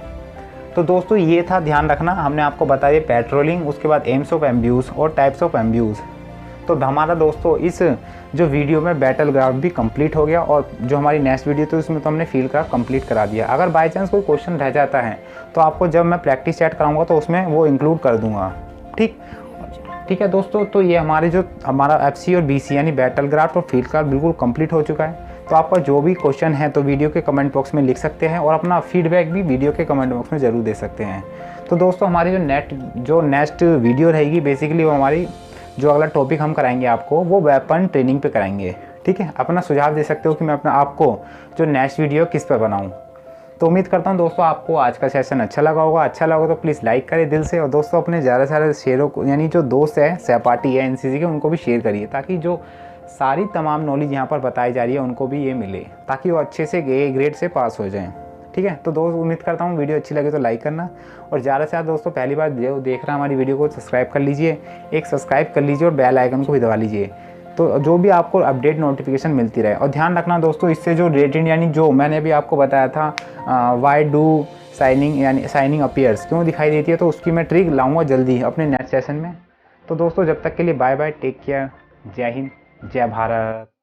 तो दोस्तों ये था, ध्यान रखना, हमने आपको बताया पेट्रोलिंग, उसके बाद एम्स ऑफ एम्ब्यूज़ और टाइप्स ऑफ एम्ब्यूज़। तो हमारा दोस्तों इस जो वीडियो में बैटल ग्राउंड भी कंप्लीट हो गया, और जो हमारी नेक्स्ट वीडियो तो उसमें तो हमने फील्ड क्राफ्ट कंप्लीट करा दिया। अगर बाय चांस कोई क्वेश्चन रह जाता है तो आपको जब मैं प्रैक्टिस चैट कराऊंगा तो उसमें वो इंक्लूड कर दूंगा। ठीक है दोस्तों, तो ये हमारा एफसी और बीसी यानी बैटल ग्राफ्ट और फील्ड क्राफ्ट बिल्कुल कंप्लीट हो चुका है। तो आपका जो भी क्वेश्चन है तो वीडियो के कमेंट बॉक्स में लिख सकते हैं, और अपना फीडबैक भी वीडियो के कमेंट बॉक्स में ज़रूर दे सकते हैं। तो दोस्तों हमारी जो नेक्स्ट वीडियो रहेगी बेसिकली वो हमारी जो अगला टॉपिक हम कराएंगे आपको वो वेपन ट्रेनिंग पे कराएंगे। ठीक है, अपना सुझाव दे सकते हो कि मैं अपना आपको जो नेक्स्ट वीडियो किस पर बनाऊं। तो उम्मीद करता हूं दोस्तों आपको आज का सेशन अच्छा लगा होगा। अच्छा लगा तो प्लीज़ लाइक करें दिल से, और दोस्तों अपने ज़्यादा से ज़्यादा शेयरों को, यानी जो दोस्त है सहपाठी है एनसीसी के, उनको भी शेयर करिए, ताकि जो सारी तमाम नॉलेज यहाँ पर बताई जा रही है उनको भी ये मिले, ताकि वो अच्छे से ए ग्रेड से पास हो जाएँ। ठीक है, तो दोस्त उम्मीद करता हूँ वीडियो अच्छी लगे तो लाइक करना, और ज़्यादा से ज़्यादा दोस्तों पहली बार जो देख रहा है हमारी वीडियो को सब्सक्राइब कर लीजिए, एक सब्सक्राइब कर लीजिए और बेल आइकन को भी दबा लीजिए, तो जो भी आपको अपडेट नोटिफिकेशन मिलती रहे। और ध्यान रखना दोस्तों, इससे जो रेटेड यानी जो मैंने अभी आपको बताया था वाई डू साइनिंग यानी साइनिंग अपीयर्स क्यों दिखाई देती है, तो उसकी मैं ट्रिक लाऊंगा जल्दी अपने नेक्स्ट सेशन में। तो दोस्तों जब तक के लिए बाय बाय, टेक केयर, जय हिंद, जय भारत।